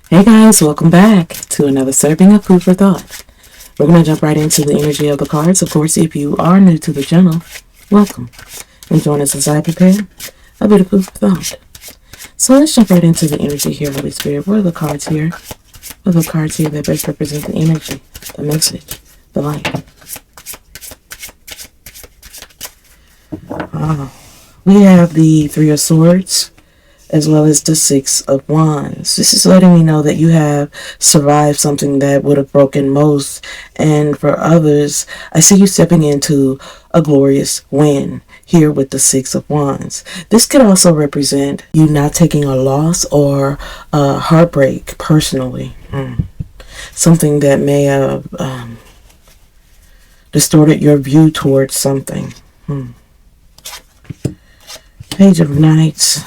Hey guys, welcome back to another serving of food for thought. We're going to jump right into the energy of the cards. Of course, if you are new to the channel, welcome. And join us as I prepare a bit of food for thought. So let's jump right into the energy here, Holy Spirit. What are the cards here? What are the cards here that best represent the energy, the message, the light? We have the Three of Swords, as well as the Six of Wands. This is letting me know that you have survived something that would have broken most. And for others, I see you stepping into a glorious win here with the Six of Wands. This could also represent you not taking a loss or a heartbreak personally. Something that may have distorted your view towards something. Page of Knights.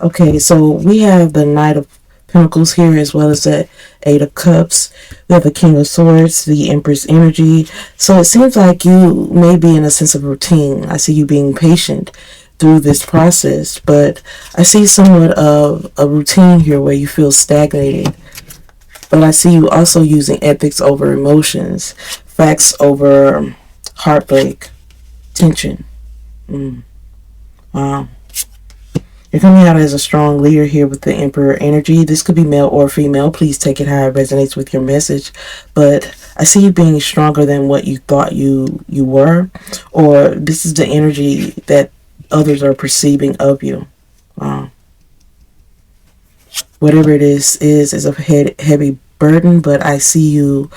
Okay, so we have the Knight of Pentacles here, as well as the Eight of Cups. We have the King of Swords, the Empress energy. So it seems like you may be in a sense of routine. I see you being patient through this process, but I see somewhat of a routine here where you feel stagnated. But I see you also using ethics over emotions, facts over heartbreak, tension. Wow. You're coming out as a strong leader here with the Emperor energy. This could be male or female. Please take it how it resonates with your message. But I see you being stronger than what you thought you were. Or this is the energy that others are perceiving of you. Wow. Whatever it is a heavy burden. But I see you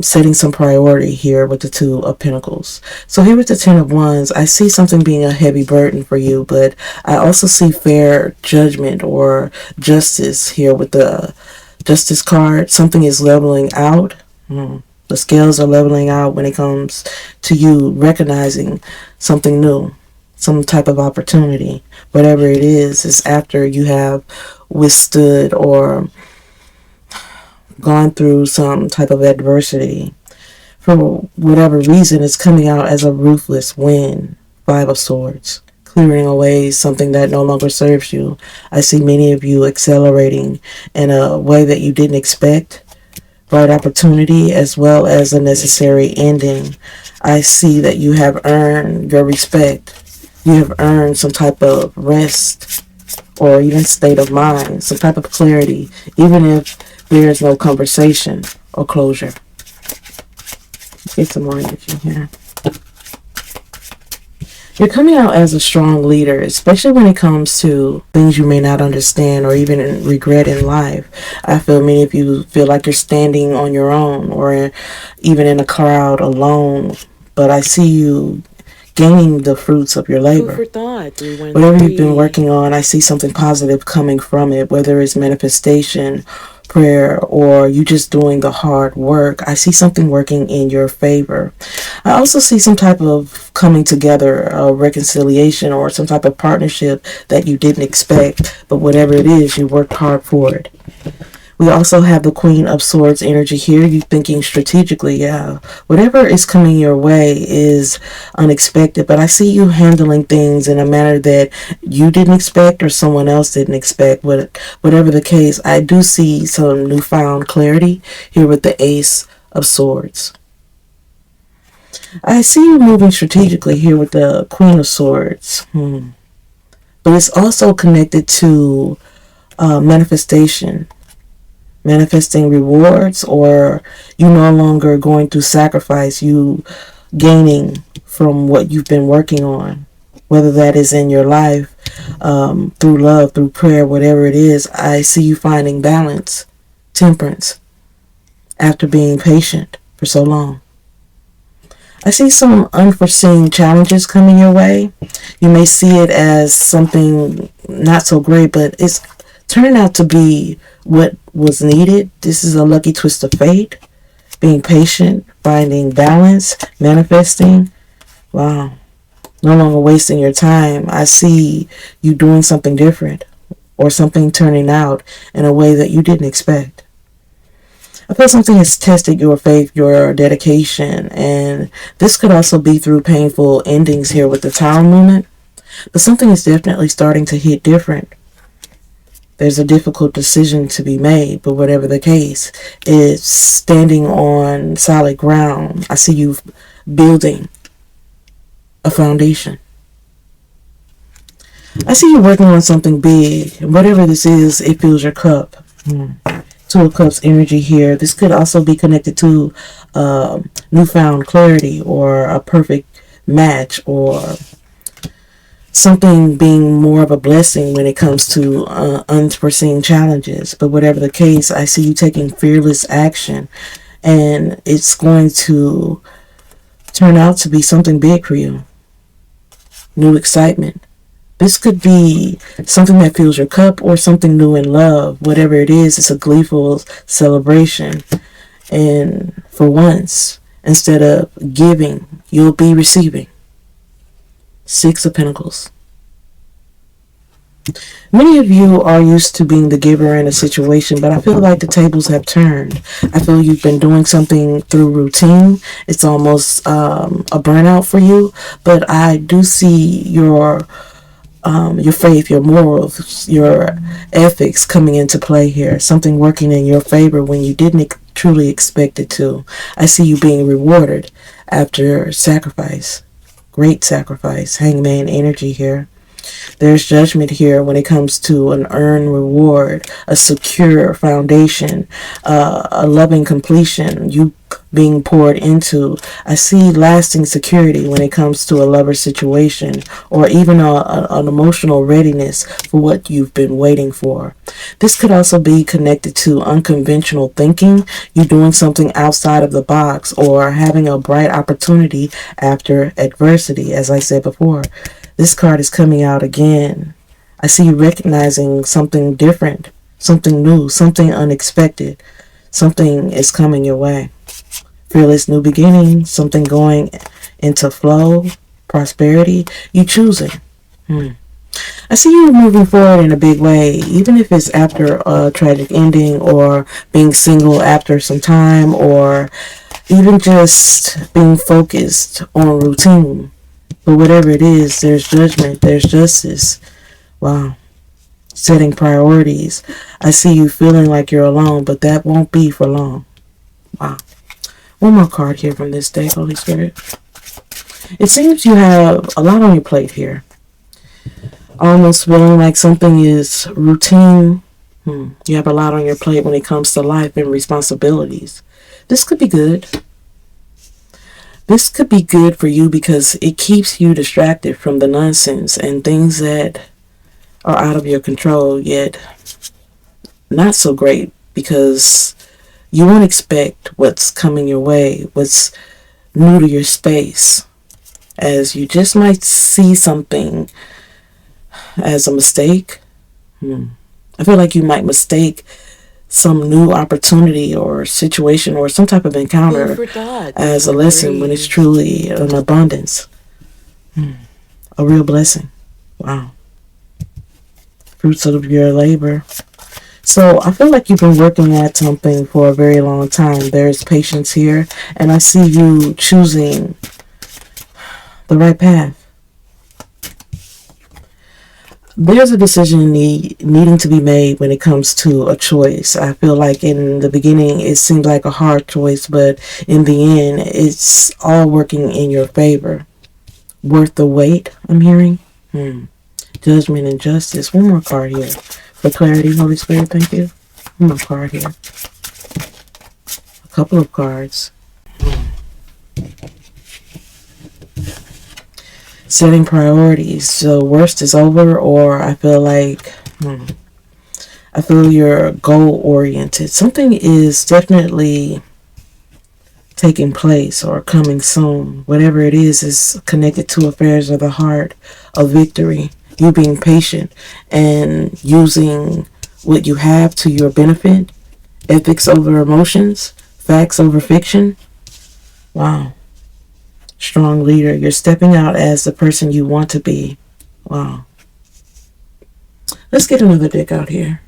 setting some priority here with the Two of Pentacles. So here with the Ten of Wands, I see something being a heavy burden for you, but I also see fair judgment or justice here with the Justice card. Something is leveling out. The scales are leveling out when it comes to you recognizing something new, some type of opportunity. Whatever it is after you have withstood or gone through some type of adversity. For whatever reason, it's coming out as a ruthless win. Five of Swords. Clearing away something that no longer serves you. I see many of you accelerating in a way that you didn't expect. Bright opportunity as well as a necessary ending. I see that you have earned your respect. You have earned some type of rest or even state of mind, some type of clarity, even if there is no conversation or closure. Get some more energy here. You're coming out as a strong leader, especially when it comes to things you may not understand or even regret in life. I feel many of you feel like you're standing on your own or even in a crowd alone. But I see you gaining the fruits of your labor. Food for thought. Whatever you've been working on, I see something positive coming from it, whether it's manifestation, prayer, or you just doing the hard work. I see something working in your favor. I also see some type of coming together, a reconciliation or some type of partnership that you didn't expect, but whatever it is, you worked hard for it. We also have the Queen of Swords energy here. You thinking strategically, yeah. Whatever is coming your way is unexpected, but I see you handling things in a manner that you didn't expect or someone else didn't expect. Whatever the case, I do see some newfound clarity here with the Ace of Swords. I see you moving strategically here with the Queen of Swords. But it's also connected to manifestation. Manifesting rewards, or you no longer going through sacrifice, you gaining from what you've been working on, whether that is in your life, through love, through prayer, whatever it is. I see you finding balance, temperance, after being patient for so long. I see some unforeseen challenges coming your way. You may see it as something not so great, but it's turning out to be what was needed. This is a lucky twist of fate. Being patient, finding balance, manifesting. Wow. No longer wasting your time. I see you doing something different or something turning out in a way that you didn't expect. I feel something has tested your faith, your dedication, and this could also be through painful endings here with the Tower movement. But something is definitely starting to hit different. There's a difficult decision to be made, but whatever the case, it's standing on solid ground. I see you building a foundation. I see you working on something big, and whatever this is, it fills your cup. Two of Cups energy here. This could also be connected to newfound clarity or a perfect match or something being more of a blessing when it comes to unforeseen challenges. But whatever the case, I see you taking fearless action, and it's going to turn out to be something big for you. New excitement. This could be something that fills your cup or something new in love. Whatever it is, it's a gleeful celebration. And for once, instead of giving, you'll be receiving. Six of Pentacles. Many of you are used to being the giver in a situation, but I feel like the tables have turned. I feel you've been doing something through routine. It's almost a burnout for you, but I do see your faith, your morals, your ethics coming into play here. Something working in your favor when you didn't truly expect it to. I see you being rewarded after sacrifice. Great sacrifice. Hangman energy here. There's judgment here when it comes to an earned reward, a secure foundation, a loving completion, you being poured into. I see lasting security when it comes to a lover situation, or even an emotional readiness for what you've been waiting for. This could also be connected to unconventional thinking, you doing something outside of the box, or having a bright opportunity after adversity, as I said before. This card is coming out again. I see you recognizing something different, something new, something unexpected. Something is coming your way. Fearless new beginning, something going into flow, prosperity. You choosing. I see you moving forward in a big way, even if it's after a tragic ending, or being single after some time, or even just being focused on routine. But whatever it is, there's judgment, there's justice. Wow. Setting priorities. I see you feeling like you're alone, but that won't be for long. Wow. One more card here from this deck, Holy Spirit. It seems you have a lot on your plate here. Almost feeling like something is routine. You have a lot on your plate when it comes to life and responsibilities. This could be good. This could be good for you because it keeps you distracted from the nonsense and things that are out of your control, yet not so great, because you won't expect what's coming your way, what's new to your space, as you just might see something as a mistake. I feel like you might mistake some new opportunity or situation or some type of encounter as a lesson when it's truly an abundance. A real blessing. Wow. Fruits of your labor. So I feel like you've been working at something for a very long time. There's patience here, and I see you choosing the right path. There's a decision needing to be made when it comes to a choice. I feel like in the beginning it seemed like a hard choice, but in the end it's all working in your favor. Worth the wait, I'm hearing. Judgment and justice. One more card here. For clarity, Holy Spirit, thank you. One more card here. A couple of cards. Setting priorities. So worst is over, or I feel like I feel you're goal oriented. Something is definitely taking place or coming soon. Whatever it is connected to affairs of the heart, a victory. You being patient and using what you have to your benefit. Ethics over emotions. Facts over fiction. Wow. Strong leader. You're stepping out as the person you want to be. Wow. Let's get another deck out here.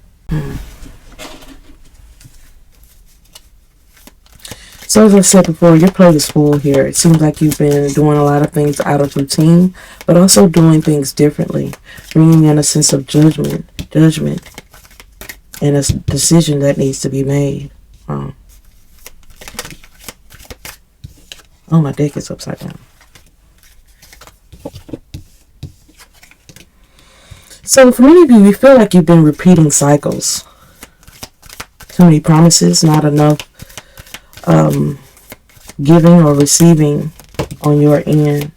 So as I said before, your plate is full here. It seems like you've been doing a lot of things out of routine, but also doing things differently, bringing in a sense of judgment. and a decision that needs to be made. Oh, my deck is upside down. So for many of you, you feel like you've been repeating cycles. Too many promises, not enough giving or receiving on your end.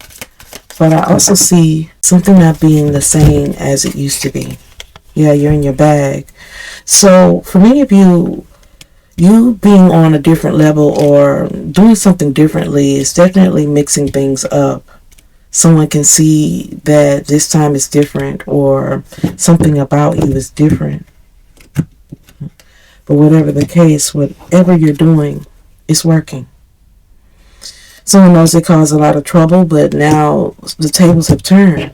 But I also see something not being the same as it used to be. Yeah, you're in your bag. So for many of you, you being on a different level or doing something differently is definitely mixing things up. Someone can see that this time is different or something about you is different. But whatever the case, whatever you're doing, it's working. Someone knows it caused a lot of trouble, but now the tables have turned.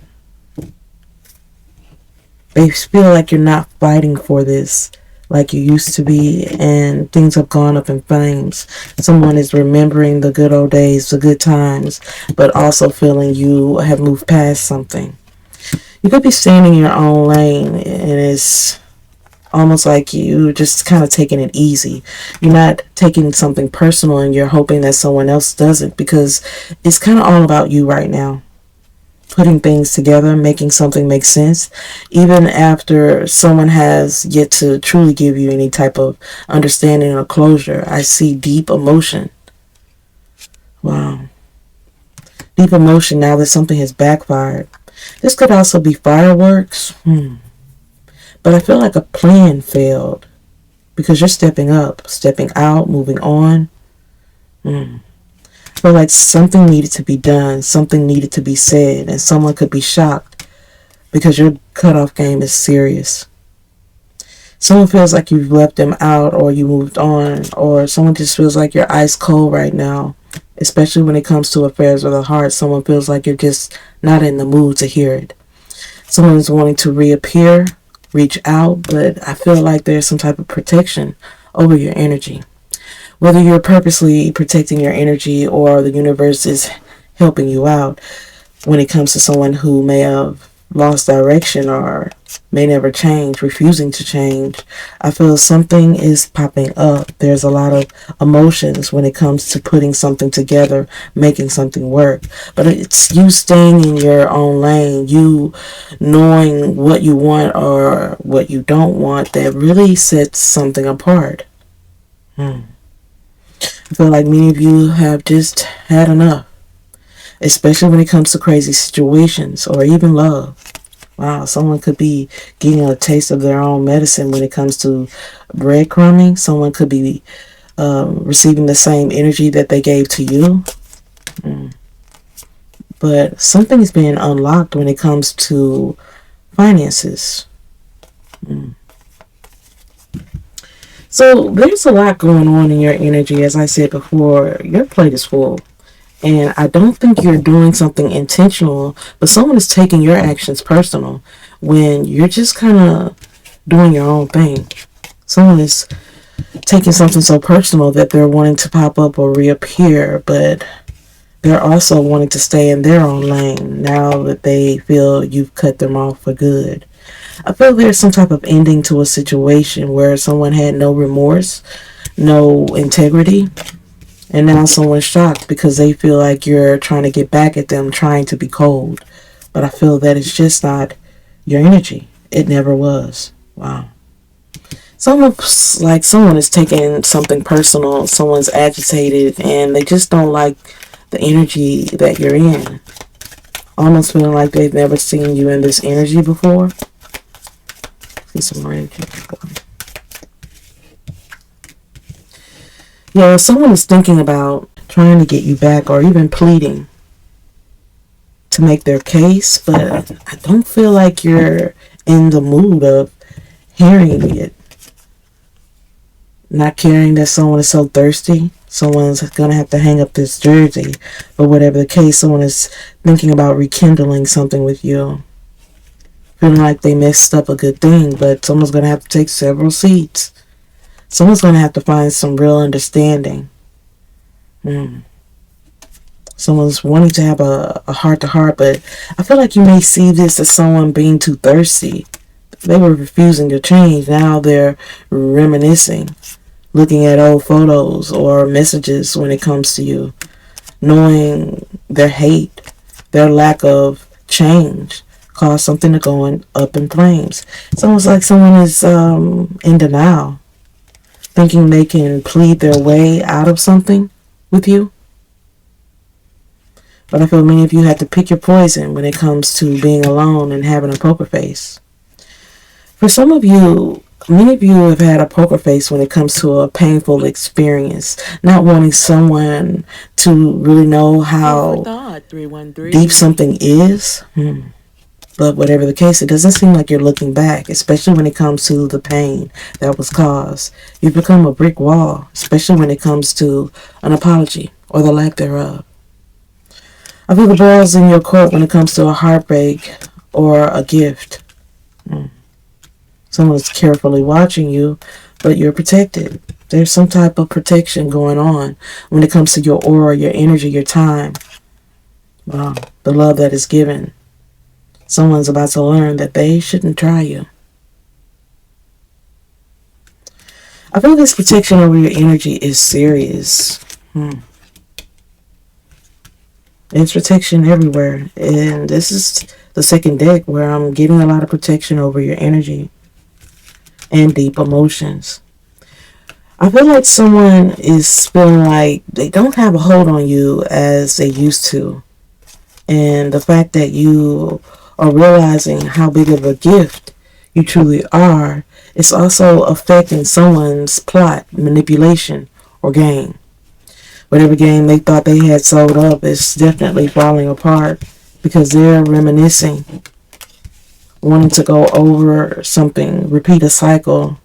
They feel like you're not fighting for this like you used to be, and things have gone up in flames. Someone is remembering the good old days, the good times, but also feeling you have moved past something. You could be staying in your own lane, and it's almost like you're just kind of taking it easy. You're not taking something personal, and you're hoping that someone else doesn't, because it's kind of all about you right now. Putting things together, making something make sense, even after someone has yet to truly give you any type of understanding or closure. I see deep emotion. Wow. Deep emotion now that something has backfired. This could also be fireworks. But I feel like a plan failed because you're stepping up, stepping out, moving on. I feel like something needed to be done, something needed to be said, and someone could be shocked because your cutoff game is serious. Someone feels like you've left them out or you moved on, or someone just feels like you're ice cold right now, especially when it comes to affairs of the heart. Someone feels like you're just not in the mood to hear it. Someone is wanting to reappear, reach out, but I feel like there's some type of protection over your energy. Whether you're purposely protecting your energy or the universe is helping you out when it comes to someone who may have lost direction or may never change, refusing to change, I feel something is popping up. There's a lot of emotions when it comes to putting something together, making something work. But it's you staying in your own lane, you knowing what you want or what you don't want, that really sets something apart. I feel like many of you have just had enough, especially when it comes to crazy situations or even love. Wow, someone could be getting a taste of their own medicine when it comes to breadcrumbing. Someone could be receiving the same energy that they gave to you. But something is being unlocked when it comes to finances. So there's a lot going on in your energy. As I said before, your plate is full. And I don't think you're doing something intentional, but someone is taking your actions personal when you're just kind of doing your own thing. Someone is taking something so personal that they're wanting to pop up or reappear, but they're also wanting to stay in their own lane now that they feel you've cut them off for good. I feel there's some type of ending to a situation where someone had no remorse, no integrity, and now someone's shocked because they feel like you're trying to get back at them, trying to be cold. But I feel that it's just not your energy. It never was. Wow. Someone is taking something personal, someone's agitated, and they just don't like the energy that you're in. Almost feeling like they've never seen you in this energy before. See some more energy. Yeah, someone is thinking about trying to get you back or even pleading to make their case, but I don't feel like you're in the mood of hearing it. Not caring that someone is so thirsty. Someone's going to have to hang up this jersey. But whatever the case, someone is thinking about rekindling something with you. Feeling like they messed up a good thing, but someone's going to have to take several seats. Someone's going to have to find some real understanding. Someone's wanting to have a heart-to-heart, but I feel like you may see this as someone being too thirsty. they were refusing to change. Now they're reminiscing, looking at old photos or messages when it comes to you, knowing their hate, their lack of change caused something to go up in flames. It's almost like someone is in denial, thinking they can plead their way out of something with you. But I feel many of you have to pick your poison when it comes to being alone and having a poker face. For some of you, many of you have had a poker face when it comes to a painful experience, not wanting someone to really know how deep something is. But whatever the case, it doesn't seem like you're looking back, especially when it comes to the pain that was caused. You've become a brick wall, especially when it comes to an apology or the lack thereof. I feel the ball's in your court when it comes to a heartbreak or a gift. Someone's carefully watching you, but you're protected. There's some type of protection going on when it comes to your aura, your energy, your time. Wow, the love that is given. Someone's about to learn that they shouldn't try you. I feel this protection over your energy is serious. It's protection everywhere. And this is the second deck where I'm getting a lot of protection over your energy and deep emotions. I feel like someone is feeling like they don't have a hold on you as they used to. And the fact that you are realizing how big of a gift you truly are, it's also affecting someone's plot, manipulation, or game. Whatever game they thought they had sold up is definitely falling apart because they're reminiscing, wanting to go over something, repeat a cycle.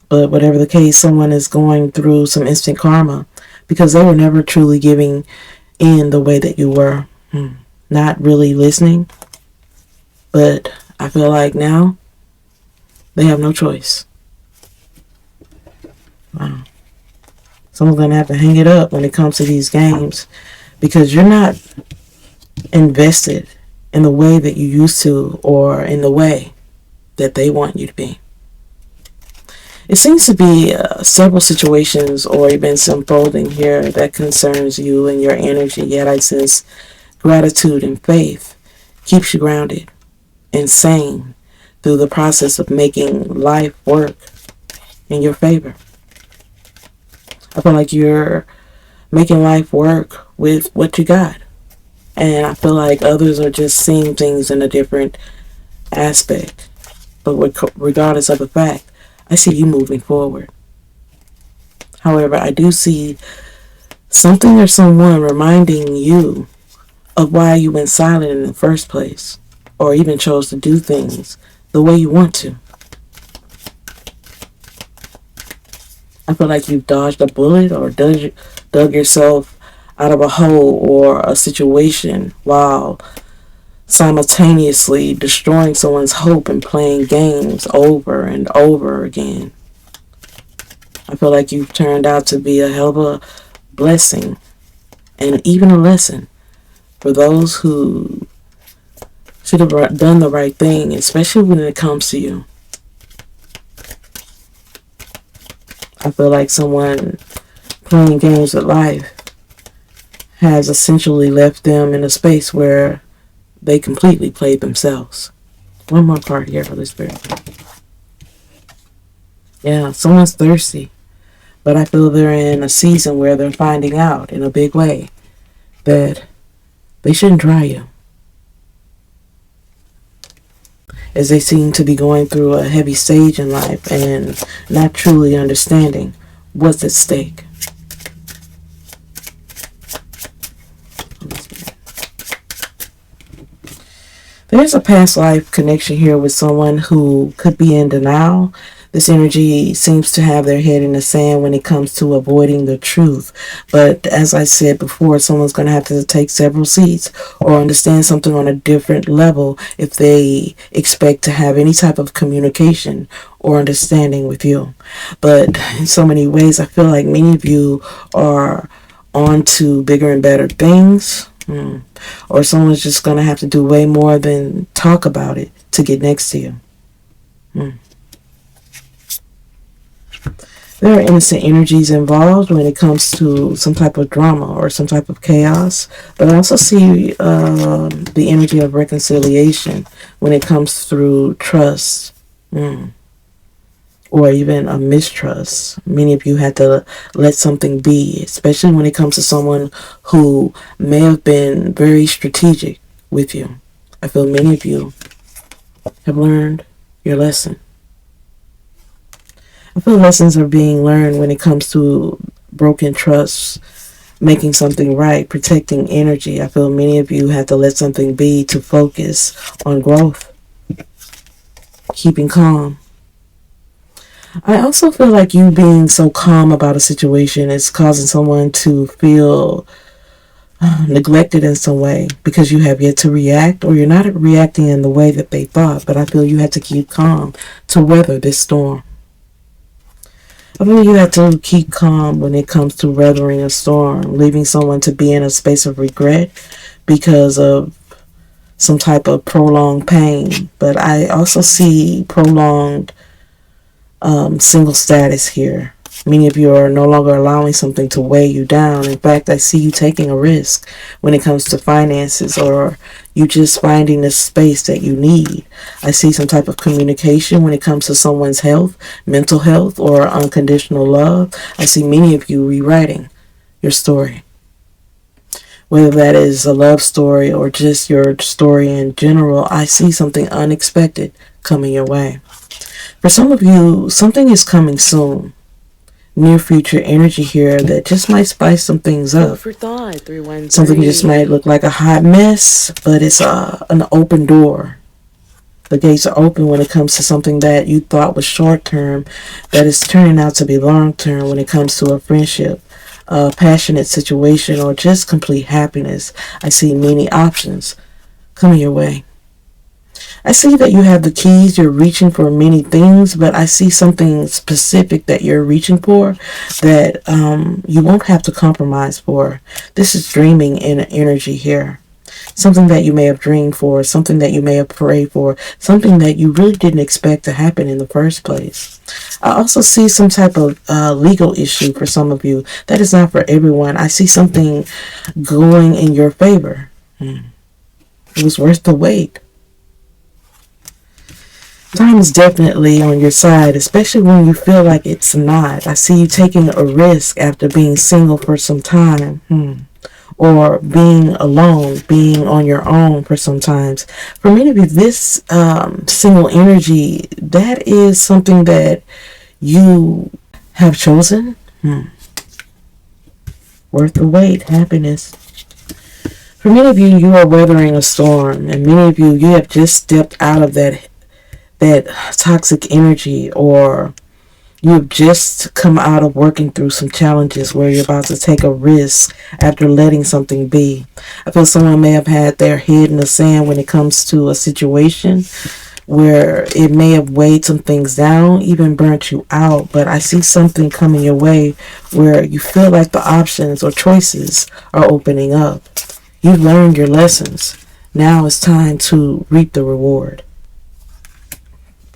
But whatever the case, someone is going through some instant karma because they were never truly giving in the way that you were. Not really listening. But I feel like now they have no choice. Wow. Someone's going to have to hang it up when it comes to these games because you're not invested in the way that you used to or in the way that they want you to be. It seems to be several situations or events unfolding here that concerns you and your energy, yet I sense gratitude and faith keeps you grounded and sane through the process of making life work in your favor. I feel like you're making life work with what you got. And I feel like others are just seeing things in a different aspect. But regardless of the fact, I see you moving forward. However, I do see something or someone reminding you of why you went silent in the first place, or even chose to do things the way you want to. I feel like you've dodged a bullet or dug yourself out of a hole or a situation while simultaneously destroying someone's hope and playing games over and over again. I feel like you've turned out to be a hell of a blessing and even a lesson for those who should have done the right thing, especially when it comes to you. I feel like someone playing games with life has essentially left them in a space where they completely played themselves. One more part here, Holy Spirit. Yeah, someone's thirsty, but I feel they're in a season where they're finding out in a big way that they shouldn't try you, as they seem to be going through a heavy stage in life and not truly understanding what's at stake. There's a past life connection here with someone who could be in denial. This energy seems to have their head in the sand when it comes to avoiding the truth. But as I said before, someone's going to have to take several seats or understand something on a different level if they expect to have any type of communication or understanding with you. But in so many ways, I feel like many of you are on to bigger and better things. Or someone's just going to have to do way more than talk about it to get next to you. There are innocent energies involved when it comes to some type of drama or some type of chaos, but I also see the energy of reconciliation when it comes through trust. Or even a mistrust. Many of you had to let something be, especially when it comes to someone who may have been very strategic with you. I feel many of you have learned your lesson. I feel lessons are being learned when it comes to broken trust, making something right, protecting energy. I feel many of you had to let something be to focus on growth, keeping calm. I also feel like you being so calm about a situation is causing someone to feel neglected in some way because you have yet to react, or you're not reacting in the way that they thought, but I feel you had to keep calm to weather this storm. I feel you had to keep calm when it comes to weathering a storm, leaving someone to be in a space of regret because of some type of prolonged pain. But I also see prolonged single status here. Many of you are no longer allowing something to weigh you down. In fact, I see you taking a risk when it comes to finances, or you just finding the space that you need. I see some type of communication when it comes to someone's health, mental health, or unconditional love. I see many of you rewriting your story. Whether that is a love story or just your story in general, I see something unexpected coming your way. For some of you, something is coming soon. Near future energy here that just might spice some things up. For thought, 313. Something just might look like a hot mess, but it's an open door. The gates are open when it comes to something that you thought was short term, that is turning out to be long term when it comes to a friendship, a passionate situation, or just complete happiness. I see many options coming your way. I see that you have the keys, you're reaching for many things, but I see something specific that you're reaching for that you won't have to compromise for. This is dreaming in energy here. Something that you may have dreamed for, something that you may have prayed for, something that you really didn't expect to happen in the first place. I also see some type of legal issue for some of you. That is not for everyone. I see something going in your favor. It was worth the wait. Time is definitely on your side, especially when you feel like it's not. I see you taking a risk after being single for some time, or being alone, being on your own for some times. For many of you, this single energy, that is something that you have chosen. Worth the wait, happiness. For many of you, you are weathering a storm, and many of you have just stepped out of that toxic energy, or you have just come out of working through some challenges where you're about to take a risk after letting something be. I feel someone may have had their head in the sand when it comes to a situation where it may have weighed some things down, even burnt you out, but I see something coming your way where you feel like the options or choices are opening up. You've learned your lessons. Now it's time to reap the reward.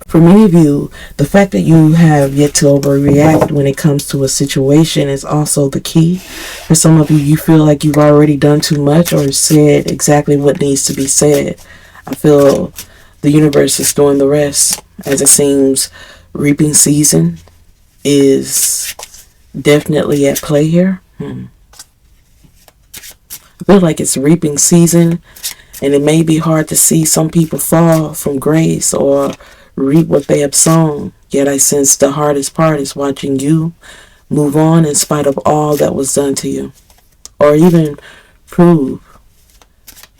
For many of you, the fact that you have yet to overreact when it comes to a situation is also the key. For some of you, you feel like you've already done too much or said exactly what needs to be said. I feel the universe is doing the rest, as it seems reaping season is definitely at play here. I feel like it's reaping season, and it may be hard to see some people fall from grace or reap what they have sown. Yet I sense the hardest part is watching you move on in spite of all that was done to you, or even prove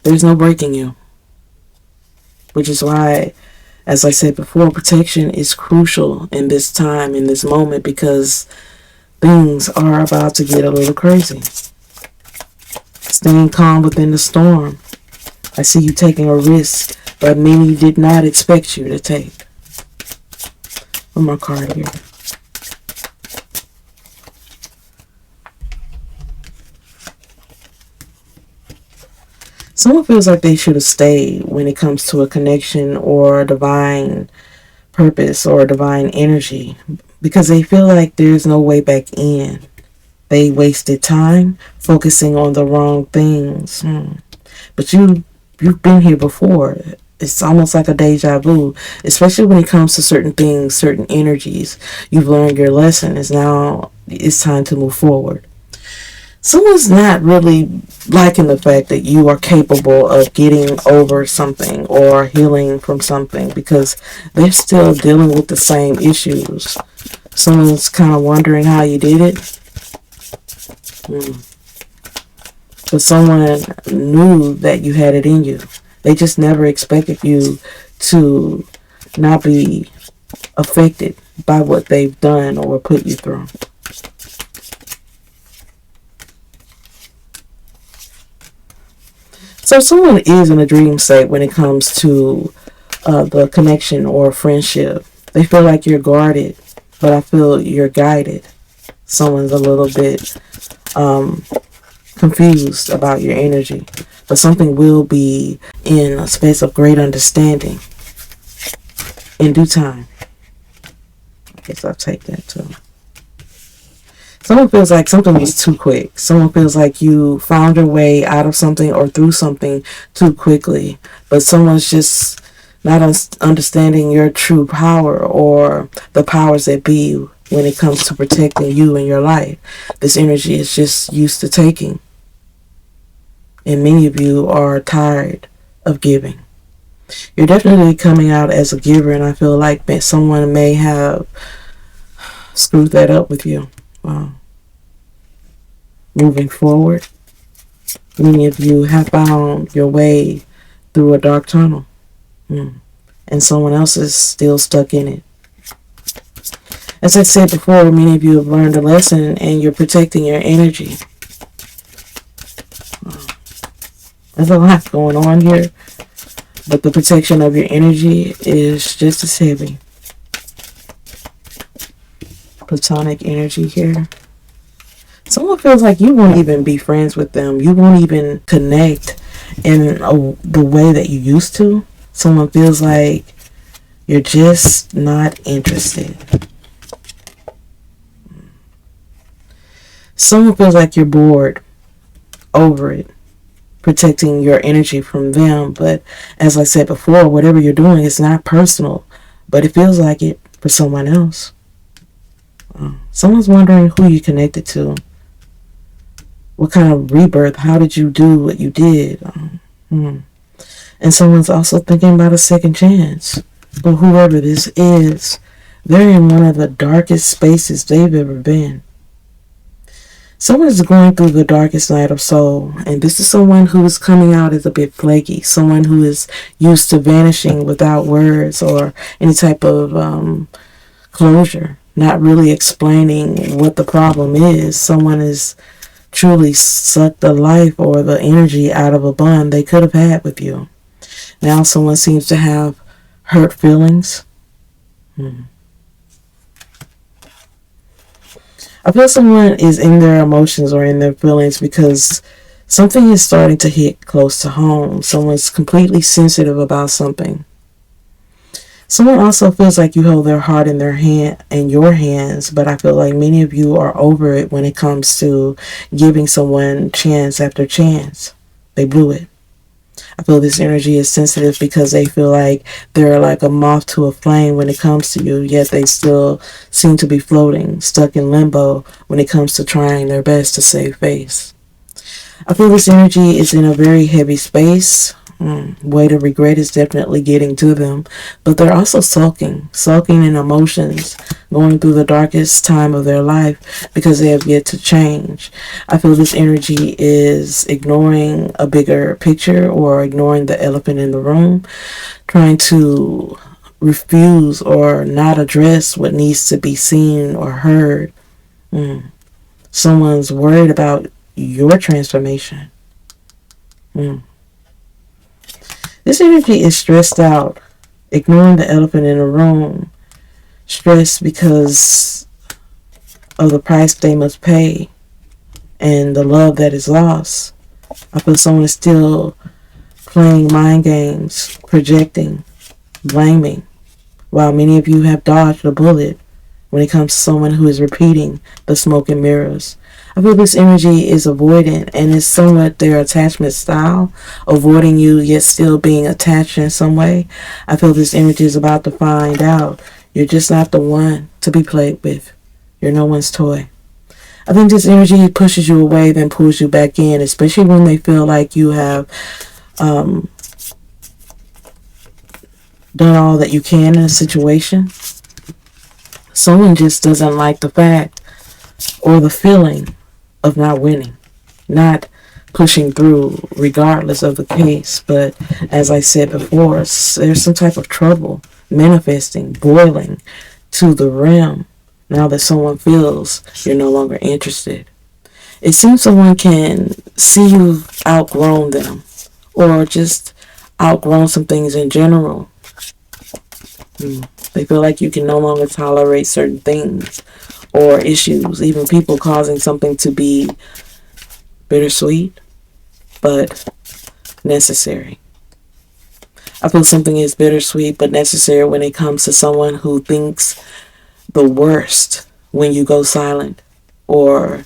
there's no breaking you. Which is why, as I said before, protection is crucial in this time, in this moment, because things are about to get a little crazy. Staying calm within the storm. I see you taking a risk that many did not expect you to take. One more card here. Someone feels like they should have stayed when it comes to a connection or a divine purpose or divine energy because they feel like there's no way back in. They wasted time focusing on the wrong things. But you've been here before. It's almost like a deja vu, especially when it comes to certain things, certain energies. You've learned your lesson. It's time to move forward. Someone's not really liking the fact that you are capable of getting over something or healing from something because they're still dealing with the same issues. Someone's kind of wondering how you did it. But someone knew that you had it in you. They just never expected you to not be affected by what they've done or put you through. So someone is in a dream state when it comes to the connection or friendship. They feel like you're guarded, but I feel you're guided. Someone's a little bit confused about your energy, but something will be in a space of great understanding in due time. I guess I'll take that too. Someone feels like something was too quick. Someone feels like you found your way out of something or through something too quickly, but someone's just not understanding your true power or the powers that be when it comes to protecting you and your life. This energy is just used to taking. And many of you are tired of giving. You're definitely coming out as a giver, and I feel like someone may have screwed that up with you. Moving forward, many of you have found your way through a dark tunnel, and someone else is still stuck in it. As I said before, many of you have learned a lesson and you're protecting your energy. There's a lot going on here, but the protection of your energy is just as heavy. Platonic energy here. Someone feels like you won't even be friends with them. You won't even connect in the way that you used to. Someone feels like you're just not interested. Someone feels like you're bored, over it, protecting your energy from them. But as I said before, whatever you're doing is not personal, but it feels like it for someone else. Someone's wondering who you connected to. What kind of rebirth? How did you do what you did? And someone's also thinking about a second chance. But whoever this is, they're in one of the darkest spaces they've ever been. Someone is going through the darkest night of soul, and this is someone who is coming out as a bit flaky, someone who is used to vanishing without words or any type of closure, not really explaining what the problem is. Someone is truly sucked the life or the energy out of a bond they could have had with you. Now someone seems to have hurt feelings. I feel someone is in their emotions or in their feelings because something is starting to hit close to home. Someone's completely sensitive about something. Someone also feels like you hold their heart in your hands, but I feel like many of you are over it when it comes to giving someone chance after chance. They blew it. I feel this energy is sensitive because they feel like they're like a moth to a flame when it comes to you, yet they still seem to be floating, stuck in limbo when it comes to trying their best to save face. I feel this energy is in a very heavy space. Weight of regret is definitely getting to them, but they're also sulking in emotions, going through the darkest time of their life because they have yet to change. I feel this energy is ignoring a bigger picture or ignoring the elephant in the room, trying to refuse or not address what needs to be seen or heard. Someone's worried about your transformation. This energy is stressed out, ignoring the elephant in the room, stressed because of the price they must pay and the love that is lost. I feel someone is still playing mind games, projecting, blaming, while many of you have dodged a bullet when it comes to someone who is repeating the smoke and mirrors. I feel this energy is avoidant and is somewhat their attachment style, avoiding you yet still being attached in some way. I feel this energy is about to find out you're just not the one to be played with. You're no one's toy. I think this energy pushes you away, then pulls you back in, especially when they feel like you have done all that you can in a situation. Someone just doesn't like the fact or the feeling of not winning, not pushing through regardless of the case. But as I said before, there's some type of trouble manifesting, boiling to the rim now that someone feels you're no longer interested. It seems someone can see you've outgrown them or just outgrown some things in general. They feel like you can no longer tolerate certain things or issues, even people causing something to be bittersweet, but necessary. I feel something is bittersweet but necessary when it comes to someone who thinks the worst when you go silent or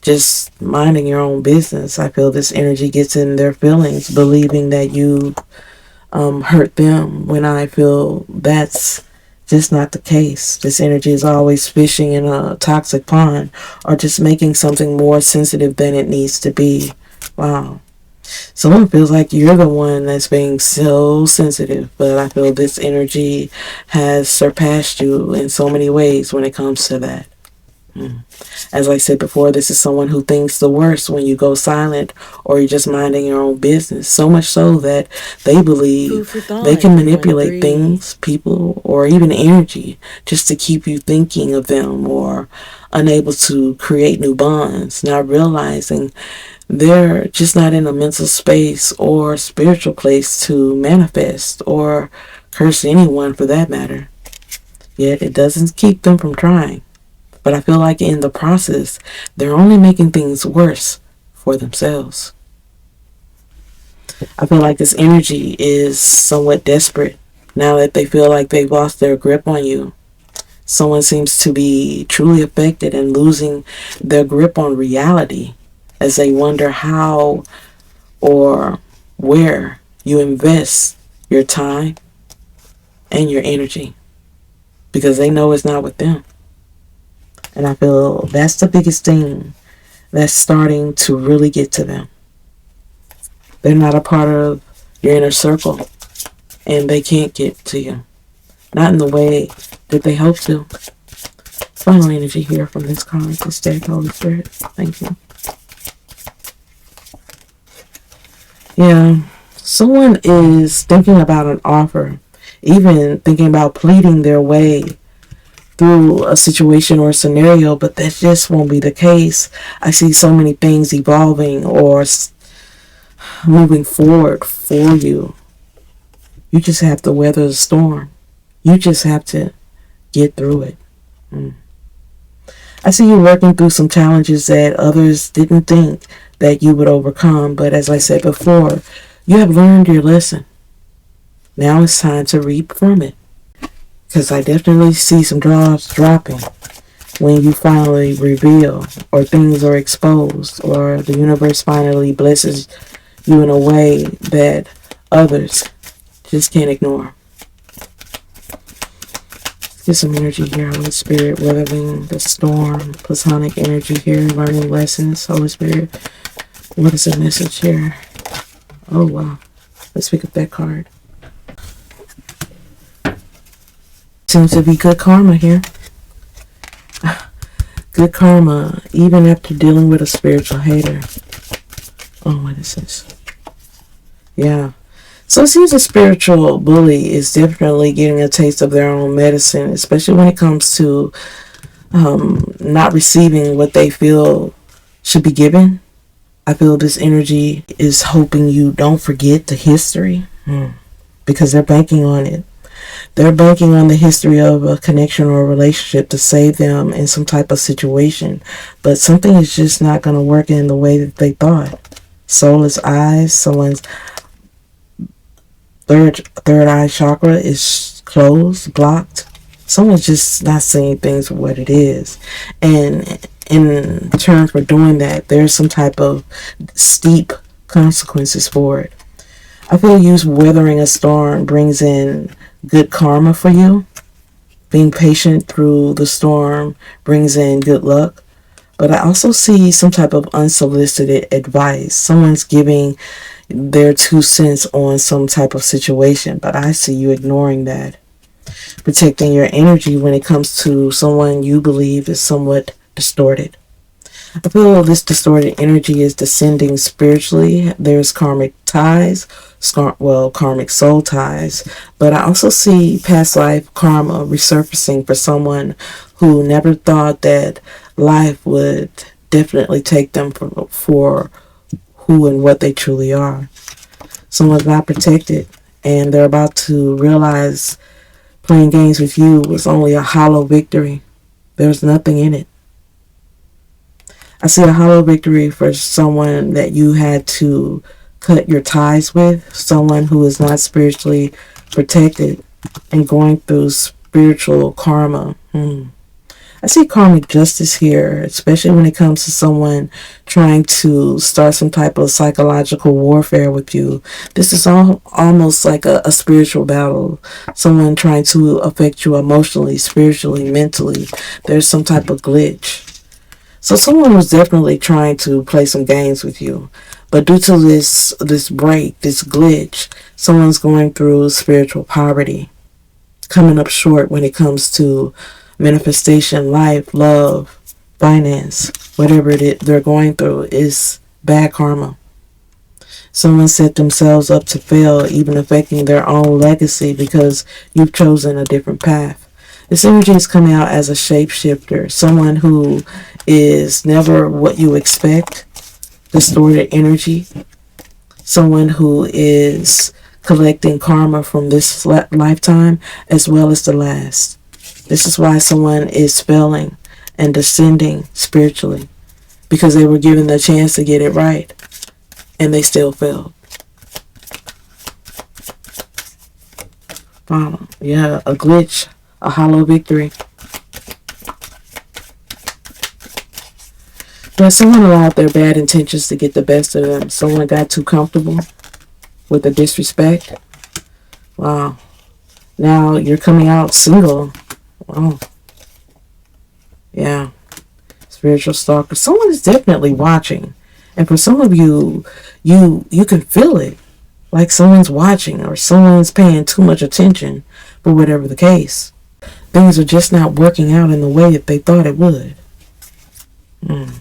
just minding your own business. I feel this energy gets in their feelings, believing that you hurt them, when I feel that's just not the case. This energy is always fishing in a toxic pond or just making something more sensitive than it needs to be. Wow. Someone feels like you're the one that's being so sensitive, but I feel this energy has surpassed you in so many ways when it comes to that. As I said before, this is someone who thinks the worst when you go silent or you're just minding your own business. So much so that they believe they can manipulate things, people, or even energy just to keep you thinking of them or unable to create new bonds, not realizing they're just not in a mental space or spiritual place to manifest or curse anyone for that matter. Yet it doesn't keep them from trying. But I feel like in the process, they're only making things worse for themselves. I feel like this energy is somewhat desperate now that they feel like they've lost their grip on you. Someone seems to be truly affected and losing their grip on reality as they wonder how or where you invest your time and your energy, because they know it's not with them. And I feel that's the biggest thing that's starting to really get to them. They're not a part of your inner circle, and they can't get to you. Not in the way that they hope to. Final energy here from this card, this deck, Holy Spirit. Thank you. Yeah, someone is thinking about an offer, even thinking about pleading their way through a situation or a scenario, but that just won't be the case. I see so many things evolving or moving forward for you. You just have to weather the storm. You just have to get through it. I see you working through some challenges that others didn't think that you would overcome, but as I said before, you have learned your lesson. Now it's time to reap from it. Because I definitely see some jaws dropping when you finally reveal or things are exposed or the universe finally blesses you in a way that others just can't ignore. Let's get some energy here, Holy Spirit, weathering the storm, platonic energy here, learning lessons, Holy Spirit. What is the message here? Oh, wow. Let's pick up that card. Seems to be good karma here. Good karma, even after dealing with a spiritual hater. Oh, what is this? Yeah. So it seems a spiritual bully is definitely getting a taste of their own medicine, especially when it comes to not receiving what they feel should be given. I feel this energy is hoping you don't forget the history because they're banking on it. They're banking on the history of a connection or a relationship to save them in some type of situation. But something is just not going to work in the way that they thought. Soulless eyes, someone's third eye chakra is closed, blocked. Someone's just not seeing things for what it is. And in turn for doing that, there's some type of steep consequences for it. I feel you weathering a storm brings in good karma for you. Being patient through the storm brings in good luck. But I also see some type of unsolicited advice. Someone's giving their 2 cents on some type of situation, but I see you ignoring that. Protecting your energy when it comes to someone you believe is somewhat distorted. I feel this distorted energy is descending spiritually. There's karmic ties, karmic soul ties, but I also see past life karma resurfacing for someone who never thought that life would definitely take them for who and what they truly are. Someone's not protected, and they're about to realize playing games with you was only a hollow victory. There's nothing in it. I see a hollow victory for someone that you had to cut your ties with, someone who is not spiritually protected and going through spiritual karma. I see karmic justice here, especially when it comes to someone trying to start some type of psychological warfare with you. This is almost like a spiritual battle. Someone trying to affect you emotionally, spiritually, mentally. There's some type of glitch. So someone was definitely trying to play some games with you. But due to this break, this glitch, someone's going through spiritual poverty, coming up short when it comes to manifestation, life, love, finance, whatever it is they're going through is bad karma. Someone set themselves up to fail, even affecting their own legacy because you've chosen a different path. This energy is coming out as a shapeshifter, someone who is never what you expect, distorted energy, someone who is collecting karma from this lifetime as well as the last. This is why someone is failing and descending spiritually, because they were given the chance to get it right and they still failed. Wow, yeah, a glitch, a hollow victory. But someone allowed their bad intentions to get the best of them. Someone got too comfortable with the disrespect. Wow. Now you're coming out single. Wow. Yeah. Spiritual stalker. Someone is definitely watching. And for some of you, you can feel it. Like someone's watching or someone's paying too much attention for whatever the case. Things are just not working out in the way that they thought it would.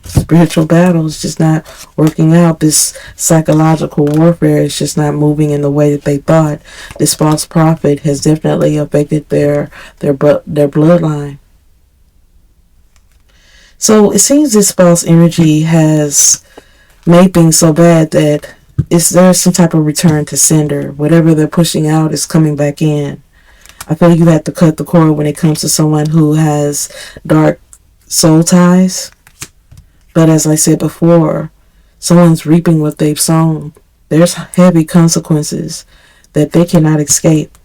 Spiritual battle is just not working out. This psychological warfare is just not moving in the way that they thought. This false prophet has definitely affected their bloodline. So it seems this false energy has made things so bad that there's some type of return to sender. Whatever they're pushing out is coming back in. I feel you have to cut the cord when it comes to someone who has dark soul ties. But as I said before, someone's reaping what they've sown. There's heavy consequences that they cannot escape.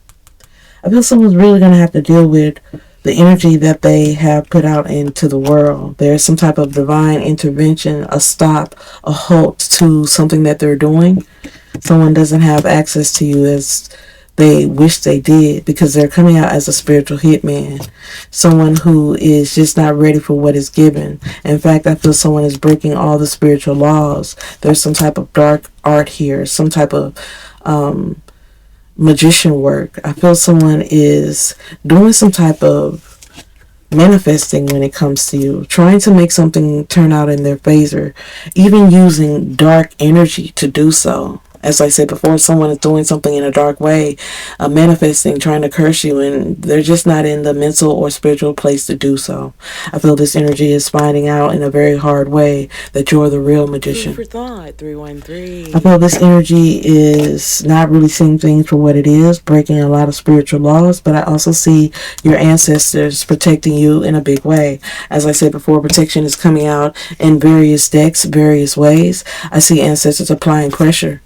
I feel someone's really going to have to deal with the energy that they have put out into the world. There's some type of divine intervention, a stop, a halt to something that they're doing. Someone doesn't have access to you as they wish they did because they're coming out as a spiritual hitman. Someone who is just not ready for what is given. In fact, I feel someone is breaking all the spiritual laws. There's some type of dark art here, some type of magician work. I feel someone is doing some type of manifesting when it comes to you, trying to make something turn out in their favor, even using dark energy to do so. As I said before, someone is doing something in a dark way, manifesting, trying to curse you, and they're just not in the mental or spiritual place to do so. I feel this energy is finding out in a very hard way that you're the real magician. Food for thought, 313. I feel this energy is not really seeing things for what it is, breaking a lot of spiritual laws, but I also see your ancestors protecting you in a big way. As I said before, protection is coming out in various decks, various ways. I see ancestors applying pressure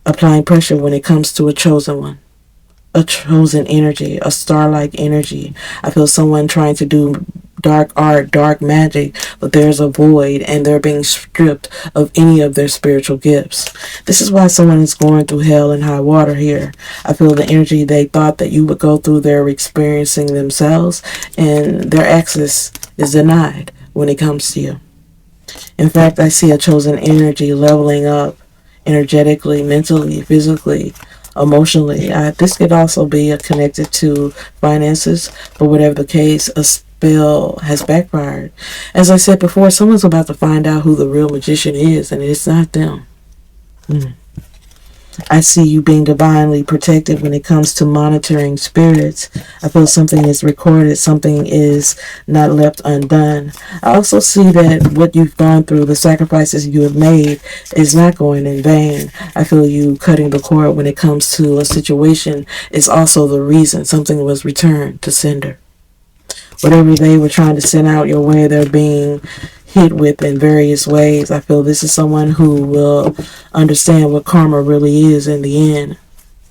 when it comes to a chosen one. a chosen energy, a star-like energy. I feel someone trying to do dark art, dark magic, but there's a void and they're being stripped of any of their spiritual gifts. This is why someone is going through hell and high water here. I feel the energy they thought that you would go through, they're experiencing themselves, and their access is denied when it comes to you. In fact, I see a chosen energy leveling up energetically, mentally, physically, emotionally. This could also be connected to finances, but whatever the case, a spell has backfired. As I said before, someone's about to find out who the real magician is, and it's not them. I see you being divinely protected when it comes to monitoring spirits. I feel something is recorded, something is not left undone. I also see that what you've gone through, the sacrifices you have made, is not going in vain. I feel you cutting the cord when it comes to a situation is also the reason something was returned to sender. Whatever they were trying to send out your way, they're being hit with in various ways. I feel this is someone who will understand what karma really is in the end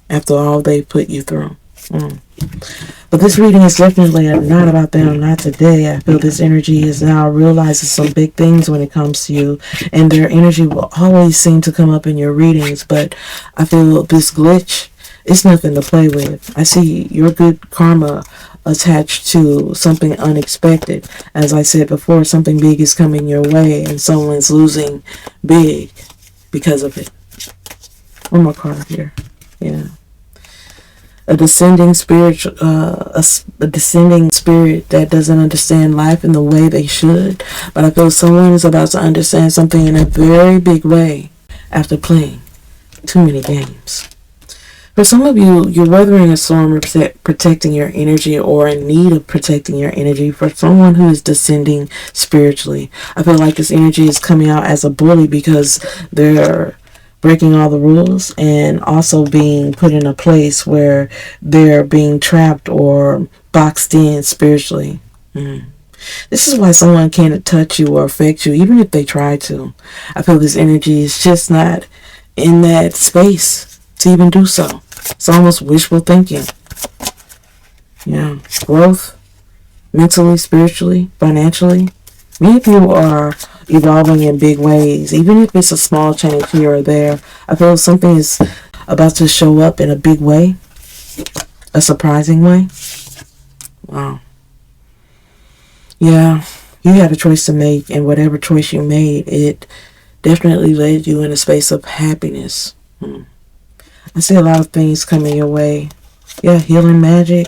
after all they put you through. But this reading is definitely not about them, not today. I feel this energy is now realizing some big things when it comes to you, and their energy will always seem to come up in your readings, but I feel this glitch is nothing to play with. I see your good karma attached to something unexpected. As I said before, something big is coming your way and someone's losing big because of it. One more card here. Yeah. A descending spirit, a descending spirit that doesn't understand life in the way they should. But I feel someone is about to understand something in a very big way after playing too many games. For some of you, you're weathering a storm, protecting your energy, or in need of protecting your energy. For someone who is descending spiritually, I feel like this energy is coming out as a bully because they're breaking all the rules and also being put in a place where they're being trapped or boxed in spiritually. This is why someone can't touch you or affect you, even if they try to. I feel this energy is just not in that space to even do so. It's almost wishful thinking. Yeah. Growth, mentally, spiritually, financially. Many of you are evolving in big ways, even if it's a small change here or there. I feel something is about to show up in a big way, a surprising way. Wow. Yeah, you had a choice to make, and whatever choice you made, it definitely led you in a space of happiness. I see a lot of things coming your way. Yeah, healing magic,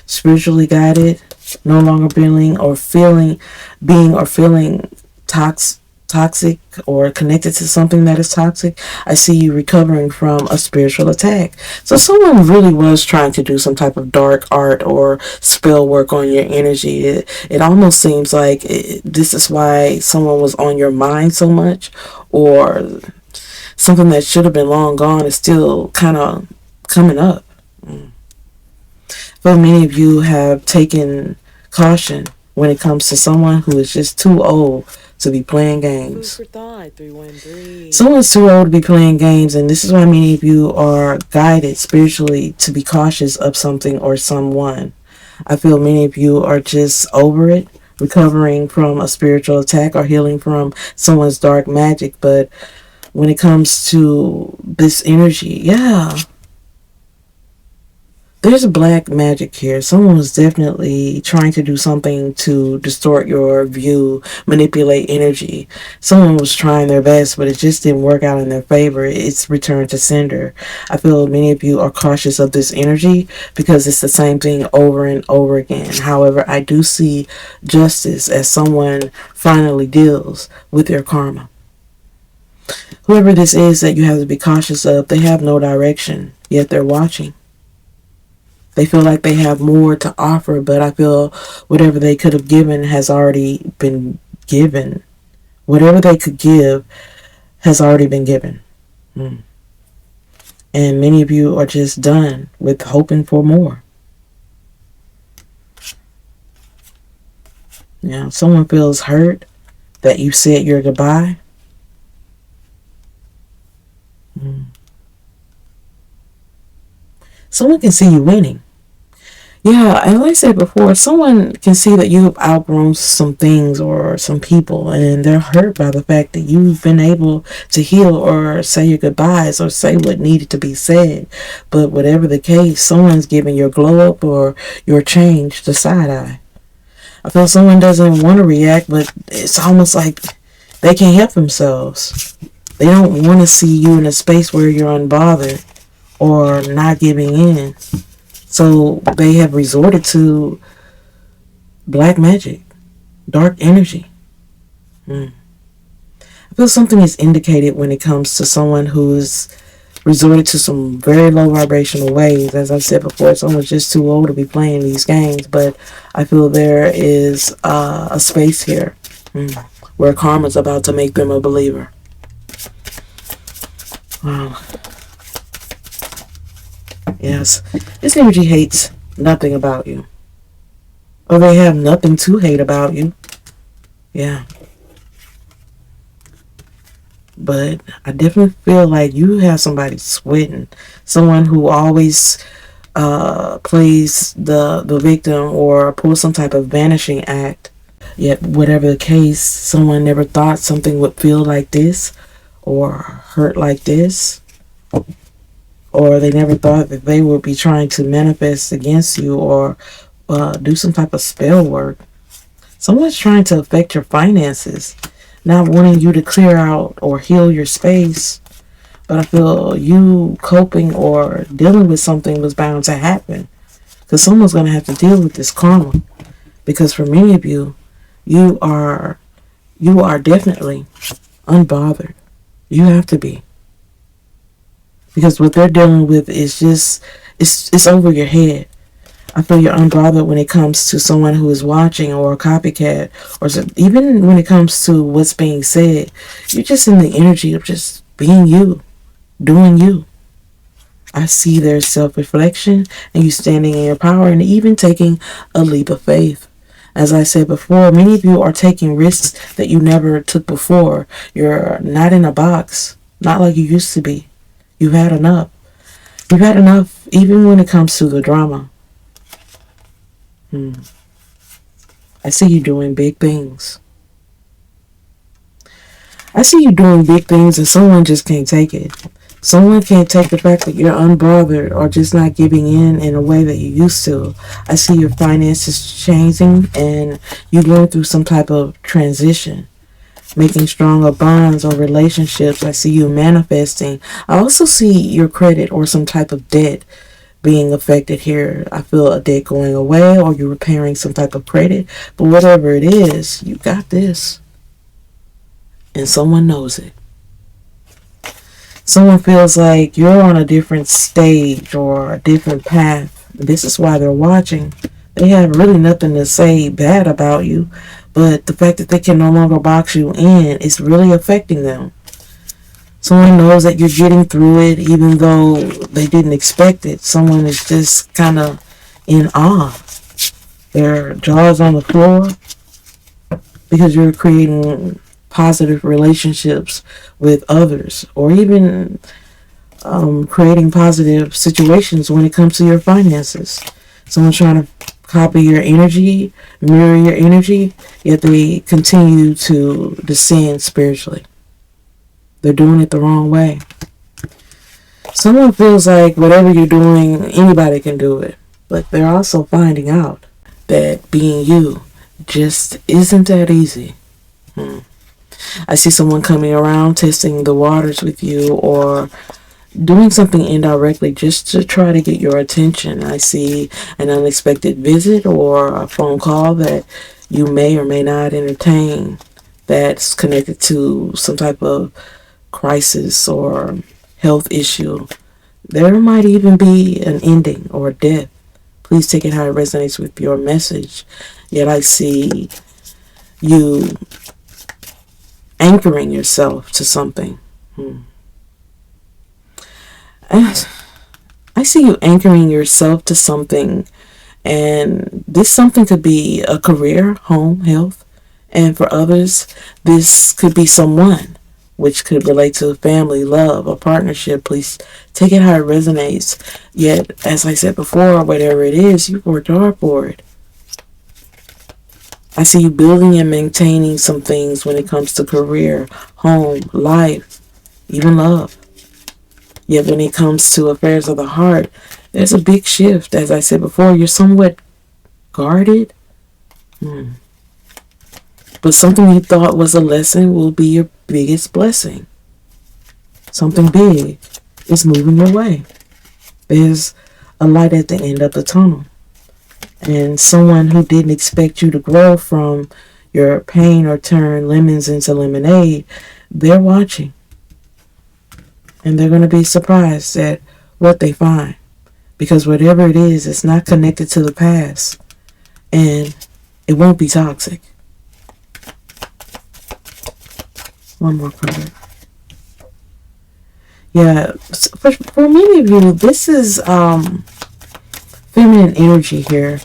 spiritually guided, no longer being or feeling toxic or connected to something that is toxic. I see you recovering from a spiritual attack. So someone really was trying to do some type of dark art or spell work on your energy. It almost seems like this is why someone was on your mind so much, or something that should have been long gone is still kind of coming up. But many of you have taken caution when it comes to someone who is just too old to be playing games. Someone's too old to be playing games, and this is why many of you are guided spiritually to be cautious of something or someone. I feel many of you are just over it, recovering from a spiritual attack or healing from someone's dark magic, but when it comes to this energy, yeah, there's black magic here. Someone was definitely trying to do something to distort your view, manipulate energy. Someone was trying their best, but it just didn't work out in their favor. It's returned to sender. I feel many of you are cautious of this energy because it's the same thing over and over again. However, I do see justice as someone finally deals with their karma. Whoever this is that you have to be cautious of, they have no direction, yet they're watching. They feel like they have more to offer, but I feel whatever they could have given has already been given. Whatever they could give has already been given. And many of you are just done with hoping for more. Someone feels hurt that you said your goodbye. Someone can see you winning. Yeah, and like I said before, someone can see that you've outgrown some things or some people, and they're hurt by the fact that you've been able to heal or say your goodbyes or say what needed to be said. But whatever the case, someone's giving your glow up or your change the side eye. I feel someone doesn't want to react, but it's almost like they can't help themselves. They don't want to see you in a space where you're unbothered or not giving in. So they have resorted to black magic, dark energy. I feel something is indicated when it comes to someone who's resorted to some very low vibrational ways. As I said before, someone's just too old to be playing these games, but I feel there is a space here where karma's about to make them a believer. Wow. Yes, this energy hates nothing about you. Or they have nothing to hate about you. Yeah. But I definitely feel like you have somebody sweating. Someone who always plays the victim or pulls some type of vanishing act. Yet, whatever the case, someone never thought something would feel like this or hurt like this. Or they never thought that they would be trying to manifest against you or do some type of spell work. Someone's trying to affect your finances, not wanting you to clear out or heal your space. But I feel you coping or dealing with something was bound to happen. Because someone's going to have to deal with this karma. Because for many of you, you are definitely unbothered. You have to be. Because what they're dealing with is just, it's over your head. I feel you're unbothered when it comes to someone who is watching or a copycat, or even when it comes to what's being said. You're just in the energy of just being you, doing you. I see there's self-reflection and you standing in your power and even taking a leap of faith. As I said before, many of you are taking risks that you never took before. You're not in a box, not like you used to be. You've had enough. You've had enough even when it comes to the drama. I see you doing big things. I see you doing big things and someone just can't take it. Someone can't take the fact that you're unbothered or just not giving in a way that you used to. I see your finances changing and you going through some type of transition, making stronger bonds or relationships. I see you manifesting. I also see your credit or some type of debt being affected here. I feel a debt going away or you're repairing some type of credit. But whatever it is, you got this. And someone knows it. Someone feels like you're on a different stage or a different path. This is why they're watching. They have really nothing to say bad about you, but the fact that they can no longer box you in is really affecting them. Someone knows that you're getting through it even though they didn't expect it. Someone is just kind of in awe. Their jaws on the floor because you're creating positive relationships with others or even creating positive situations when it comes to your finances. Someone's trying to copy your energy, mirror your energy, yet they continue to descend spiritually. They're doing it the wrong way. Someone feels like whatever you're doing, anybody can do it. But they're also finding out that being you just isn't that easy. I see someone coming around, testing the waters with you, or doing something indirectly just to try to get your attention. I see an unexpected visit or a phone call that you may or may not entertain that's connected to some type of crisis or health issue. There might even be an ending or death. Please take it how it resonates with your message. Yet I see you anchoring yourself to something. I see you anchoring yourself to something, and this something could be a career, home, health, and for others, this could be someone. which could relate to family, love, or partnership. Please take it how it resonates. Yet, as I said before, whatever it is, you've worked hard for it. I see you building and maintaining some things when it comes to career, home, life, even love. Yet when it comes to affairs of the heart, there's a big shift. As I said before, you're somewhat guarded. But something you thought was a lesson will be your biggest blessing. Something big is moving your way. There's a light at the end of the tunnel. And someone who didn't expect you to grow from your pain or turn lemons into lemonade, they're watching. And they're going to be surprised at what they find. Because whatever it is, it's not connected to the past. And it won't be toxic. One more card. Yeah, for many of you, this is feminine energy here.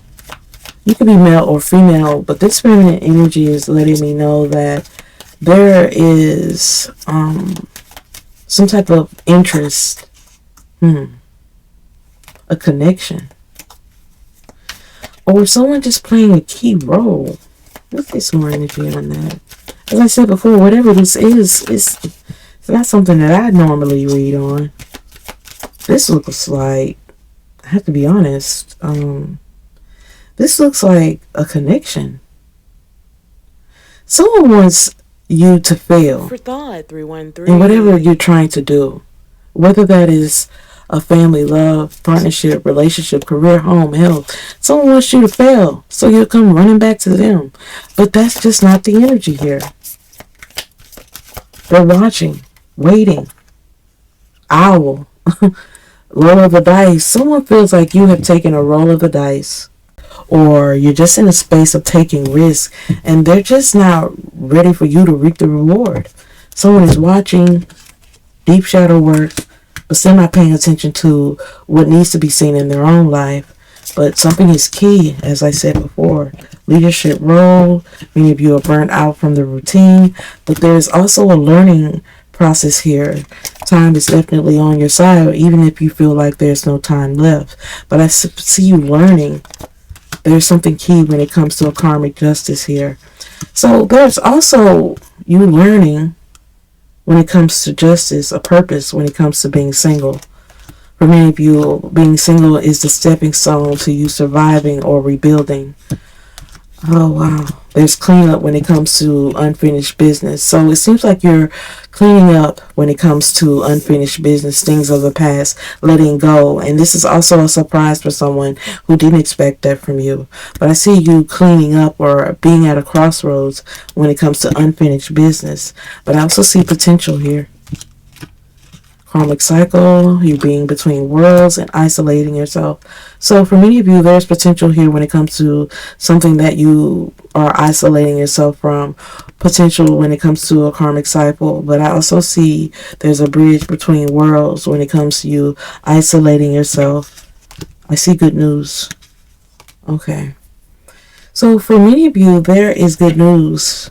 You could be male or female, but this feminine energy is letting me know that there is some type of interest, a connection, or someone just playing a key role. Let's get some more energy on that. As I said before, whatever this is, it's not something that I normally read on. This looks like, I have to be honest, this looks like a connection. Someone wants you to fail For thought, 313. in whatever you're trying to do. Whether that is a family, love, partnership, relationship, career, home, health. Someone wants you to fail, so you'll come running back to them. But that's just not the energy here. They're watching, waiting. Owl. Roll of the dice. Someone feels like you have taken a roll of the dice. Or you're just in a space of taking risks, and they're just not ready for you to reap the reward. Someone is watching, deep shadow work, but still not paying attention to what needs to be seen in their own life. But something is key, as I said before. Leadership role. Many of you are burnt out from the routine, but there's also a learning process here. Time is definitely on your side, even if you feel like there's no time left. But I see you learning. There's something key when it comes to a karmic justice here. So there's also you learning when it comes to justice, a purpose when it comes to being single. For many of you, being single is the stepping stone to you surviving or rebuilding. Oh, wow. There's cleanup when it comes to unfinished business. So it seems like you're cleaning up when it comes to unfinished business, things of the past, letting go. And this is also a surprise for someone who didn't expect that from you. But I see you cleaning up or being at a crossroads when it comes to unfinished business. But I also see potential here. Karmic cycle, you being between worlds and isolating yourself. So for many of you, there's potential here when it comes to something that you are isolating yourself from. Potential when it comes to a karmic cycle. But I also see there's a bridge between worlds when it comes to you isolating yourself. I see good news. Okay. So for many of you, there is good news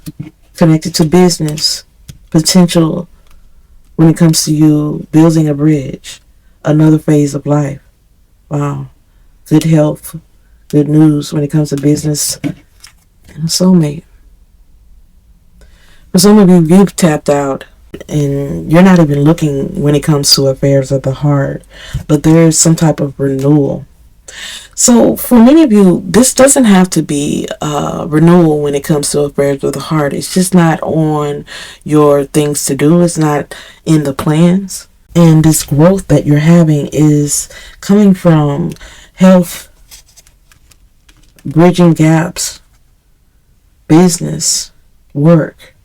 connected to business. Potential when it comes to you building a bridge, another phase of life. Wow. Good health, good news when it comes to business, and a soulmate. For some of you, you've tapped out and you're not even looking when it comes to affairs of the heart, but there's some type of renewal. So for many of you, this doesn't have to be renewal when it comes to affairs of the heart. It's just not on your things to do. It's not in the plans. And this growth that you're having is coming from health, bridging gaps, business, work,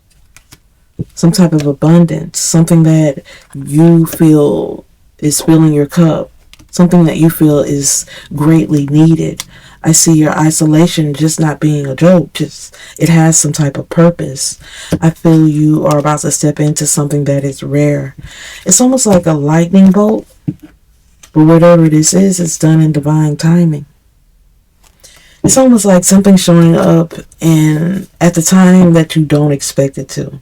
some type of abundance, something that you feel is filling your cup. Something that you feel is greatly needed. I see your isolation just not being a joke. Just it has some type of purpose. I feel you are about to step into something that is rare. It's almost like a lightning bolt. But whatever this is, it's done in divine timing. It's almost like something showing up and at the time that you don't expect it to.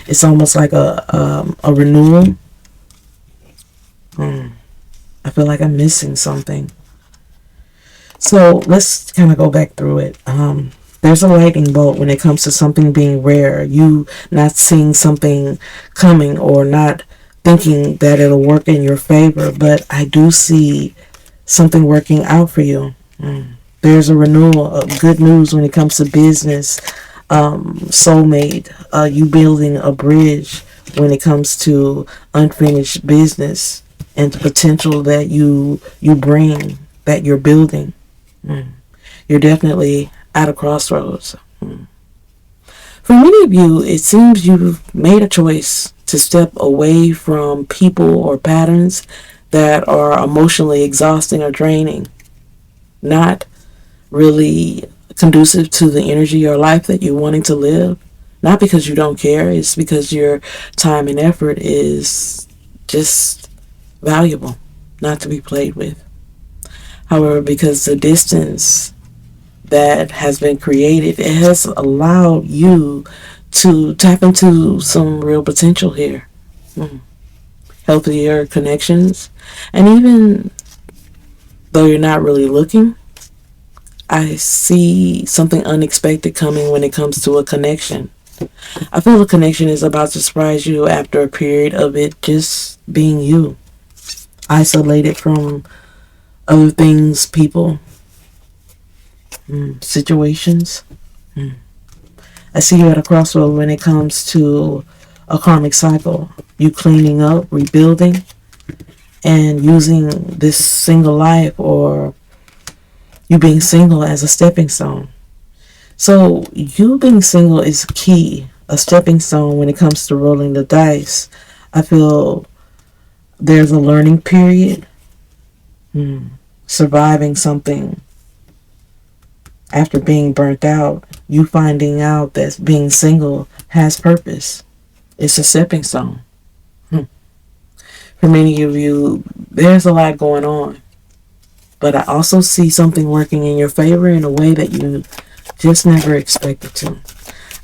It's almost like a renewal. I feel like I'm missing something. So let's kind of go back through it. There's a lightning bolt when it comes to something being rare. You not seeing something coming or not thinking that it'll work in your favor, but I do see something working out for you. There's a renewal of good news when it comes to business, soulmate, you building a bridge when it comes to unfinished business and the potential that you bring, that you're building. You're definitely at a crossroads. For many of you, it seems you've made a choice to step away from people or patterns that are emotionally exhausting or draining, not really conducive to the energy or life that you're wanting to live. Not because you don't care, it's because your time and effort is just valuable, not to be played with. However, because the distance that has been created, it has allowed you to tap into some real potential here. Healthier connections. And even though you're not really looking, I see something unexpected coming when it comes to a connection. I feel the connection is about to surprise you after a period of it just being you, isolated from other things, people, situations. I see you at a crossroad when it comes to a karmic cycle. You cleaning up, rebuilding, and using this single life or you being single as a stepping stone. So you being single is key, a stepping stone when it comes to rolling the dice. I feel there's a learning period, surviving something after being burnt out, you finding out that being single has purpose. It's a stepping stone. For many of you, there's a lot going on. But I also see something working in your favor in a way that you just never expected to.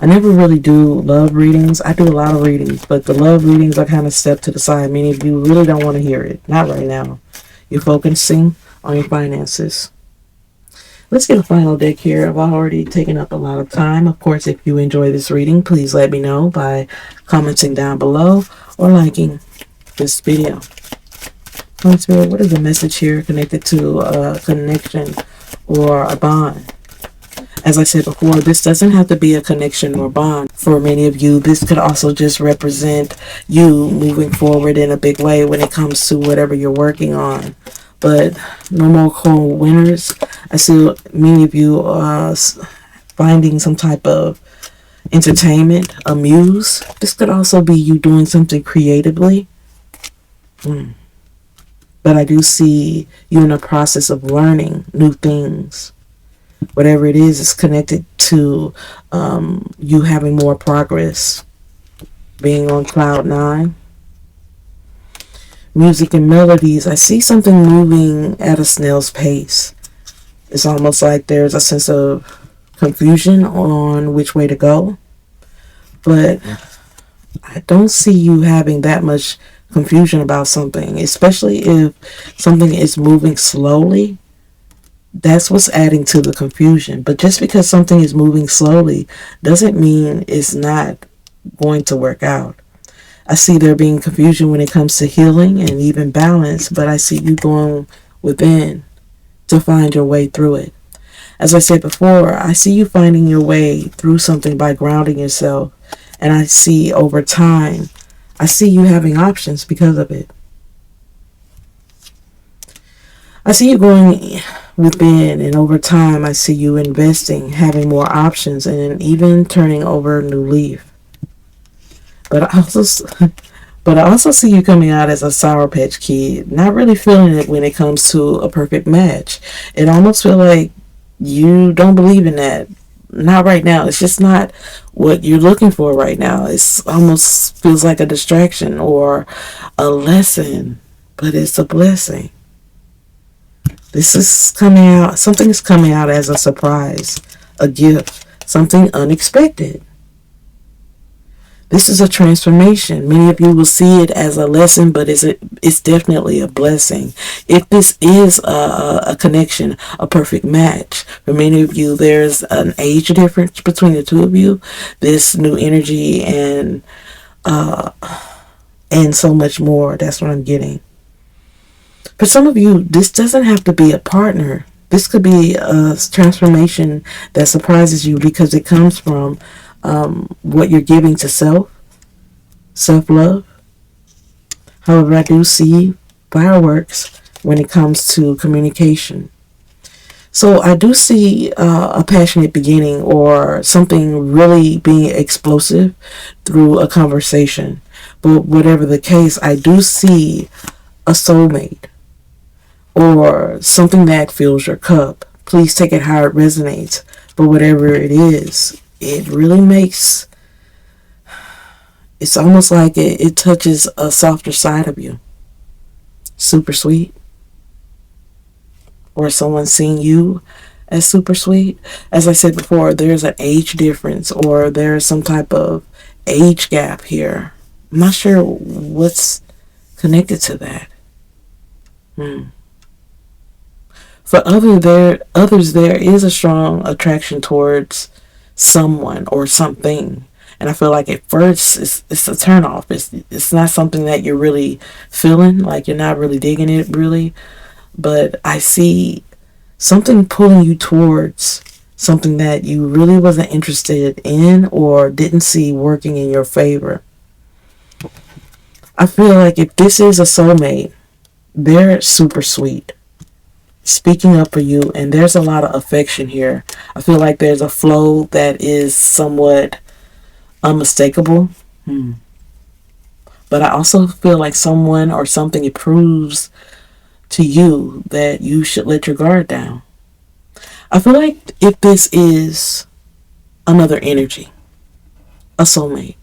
I never really do love readings. I do a lot of readings, but the love readings are kind of stepped to the side. Many of you really don't want to hear it. Not right now. You're focusing on your finances. Let's get a final deck here. I've already taken up a lot of time. Of course, if you enjoy this reading, please let me know by commenting down below or liking this video. Holy Spirit, what is the message here connected to a connection or a bond? As I said before, this doesn't have to be a connection or bond. For many of you, this could also just represent you moving forward in a big way when it comes to whatever you're working on. But no more cold winters. I see many of you finding some type of entertainment, amuse. This could also be you doing something creatively. But I do see you in the process of learning new things. Whatever it is connected to you having more progress, being on cloud 9. Music and melodies, I see something moving at a snail's pace. It's almost like there's a sense of confusion on which way to go. But I don't see you having that much confusion about something, especially if something is moving slowly. That's what's adding to the confusion. But just because something is moving slowly doesn't mean it's not going to work out. I see there being confusion when it comes to healing and even balance, but I see you going within to find your way through it. As I said before, I see you finding your way through something by grounding yourself. And I see over time, I see you having options because of it. I see you going within, and over time, I see you investing, having more options, and even turning over a new leaf. But I also see you coming out as a Sour Patch Kid, not really feeling it when it comes to a perfect match. It almost feels like you don't believe in that. Not right now. It's just not what you're looking for right now. It's almost feels like a distraction or a lesson, but it's a blessing. This is coming out, something is coming out as a surprise, a gift, something unexpected. This is a transformation. Many of you will see it as a lesson, but it's definitely a blessing. If this is a connection, a perfect match, for many of you, there's an age difference between the two of you. This new energy and so much more. That's what I'm getting. For some of you, this doesn't have to be a partner. This could be a transformation that surprises you because it comes from what you're giving to self love. However, I do see fireworks when it comes to communication. So I do see a passionate beginning or something really being explosive through a conversation. But whatever the case, I do see a soulmate or something that fills your cup. Please take it how it resonates. But whatever it is, it really makes, it's almost like it touches a softer side of you. Super sweet. Or someone seeing you as super sweet. As I said before, there's an age difference or there's some type of age gap here. I'm not sure what's connected to that. For others, there is a strong attraction towards someone or something. And I feel like at first it's a turn off. It's not something that you're really feeling, like you're not really digging it really. But I see something pulling you towards something that you really wasn't interested in or didn't see working in your favor. I feel like if this is a soulmate, they're super sweet, speaking up for you, and there's a lot of affection here. I feel like there's a flow that is somewhat unmistakable. But I also feel like someone or something proves to you that you should let your guard down. I feel like if this is another energy, a soulmate,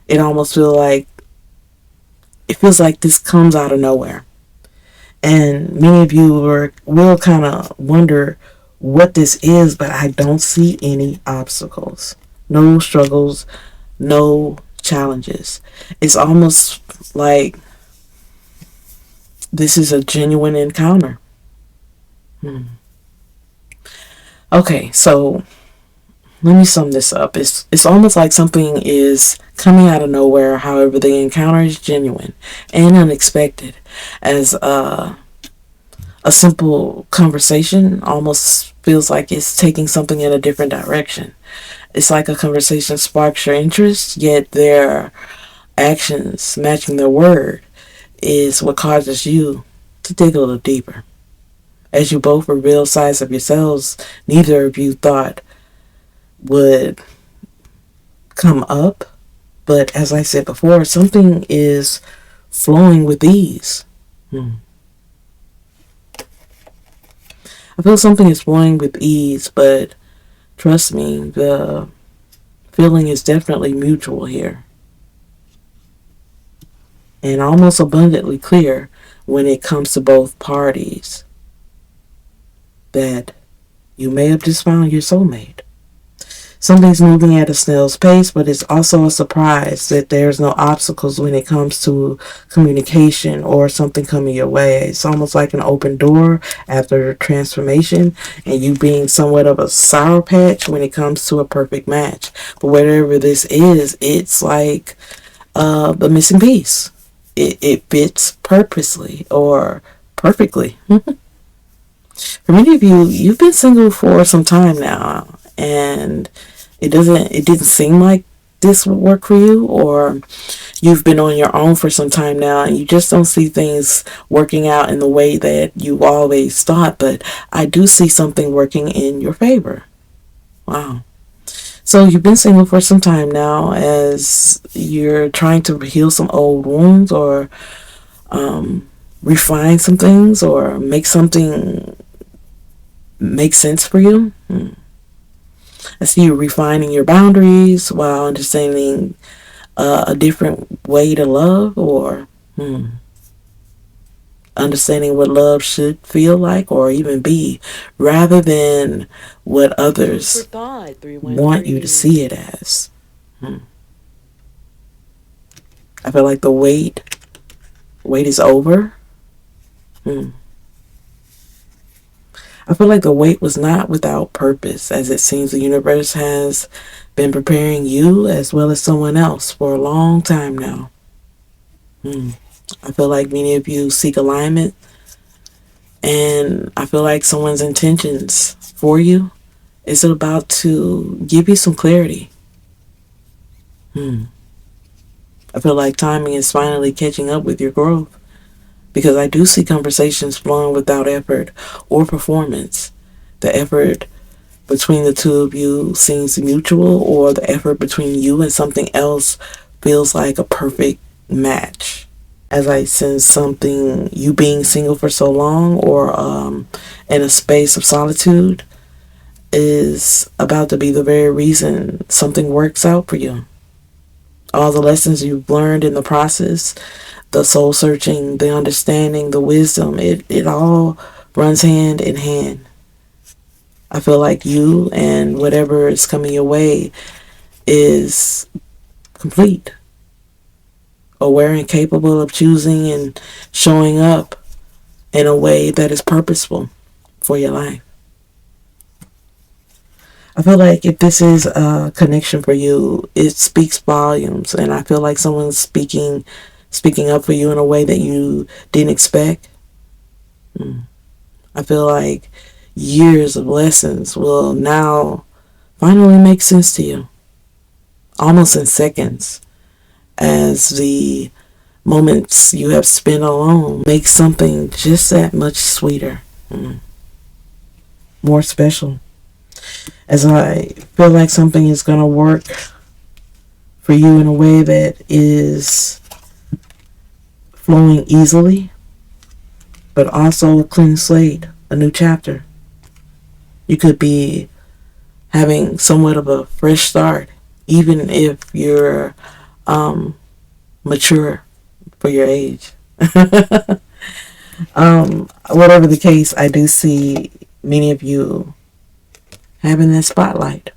it almost feels like this comes out of nowhere. And many of you will kind of wonder what this is, but I don't see any obstacles, no struggles, no challenges. It's almost like this is a genuine encounter. Okay, so let me sum this up. It's almost like something is coming out of nowhere. However, the encounter is genuine and unexpected. As a simple conversation almost feels like it's taking something in a different direction. It's like a conversation sparks your interest, yet their actions matching their word is what causes you to dig a little deeper. As you both reveal sides of yourselves neither of you thought would come up, but as I said before, something is flowing with ease. I feel something is flowing with ease, but trust me, the feeling is definitely mutual here. And almost abundantly clear when it comes to both parties that you may have just found your soulmate. Something's moving at a snail's pace, but it's also a surprise that there's no obstacles when it comes to communication or something coming your way. It's almost like an open door after transformation and you being somewhat of a sour patch when it comes to a perfect match. But whatever this is, it's like the missing piece. It fits purposely or perfectly. For many of you, you've been single for some time now, and it didn't seem like this would work for you, or you've been on your own for some time now and you just don't see things working out in the way that you always thought. But I do see something working in your favor. Wow. So you've been single for some time now as you're trying to heal some old wounds or refine some things or make something make sense for you. I see you refining your boundaries while understanding a different way to love, or understanding what love should feel like or even be, rather than what others want you to see it as. Hmm. I feel like the wait is over. Hmm. I feel like the wait was not without purpose, as it seems the universe has been preparing you as well as someone else for a long time now. Hmm. I feel like many of you seek alignment, and I feel like someone's intentions for you is about to give you some clarity. Hmm. I feel like timing is finally catching up with your growth because I do see conversations flowing without effort or performance. The effort between the two of you seems mutual, or the effort between you and something else feels like a perfect match. As I sense something, you being single for so long or in a space of solitude is about to be the very reason something works out for you. All the lessons you've learned in the process, the soul searching, the understanding, the wisdom, it all runs hand in hand. I feel like you and whatever is coming your way is complete, aware and capable of choosing and showing up in a way that is purposeful for your life. I feel like if this is a connection for you, it speaks volumes, and I feel like someone's speaking up for you in a way that you didn't expect. I feel like years of lessons will now finally make sense to you, almost in seconds, as the moments you have spent alone make something just that much sweeter, more special. As I feel like something is going to work for you in a way that is flowing easily, but also a clean slate, a new chapter. You could be having somewhat of a fresh start, even if you're mature for your age. Whatever the case, I do see many of you having that spotlight,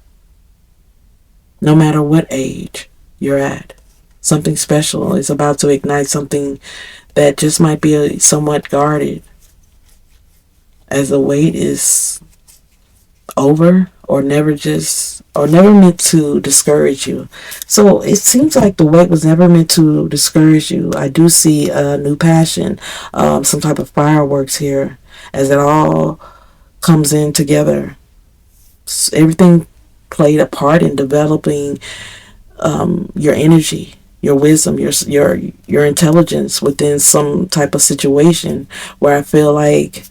no matter what age you're at. Something special is about to ignite something that just might be somewhat guarded, as the wait is over or never meant to discourage you. So it seems like the wait was never meant to discourage you. I do see a new passion, some type of fireworks here, as it all comes in together. Everything played a part in developing your energy, your wisdom, your intelligence within some type of situation where I feel like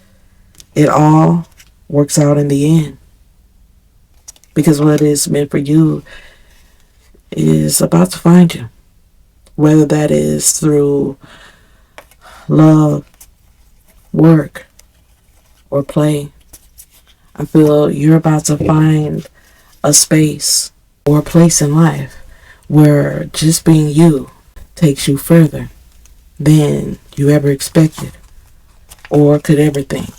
it all works out in the end. Because what is meant for you is about to find you. Whether that is through love, work, or play. I feel you're about to find a space or a place in life where just being you takes you further than you ever expected or could ever think.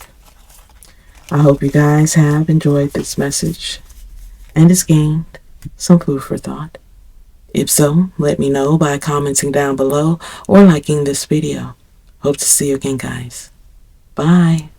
I hope you guys have enjoyed this message and it's gained some food for thought. If so, let me know by commenting down below or liking this video. Hope to see you again, guys. Bye.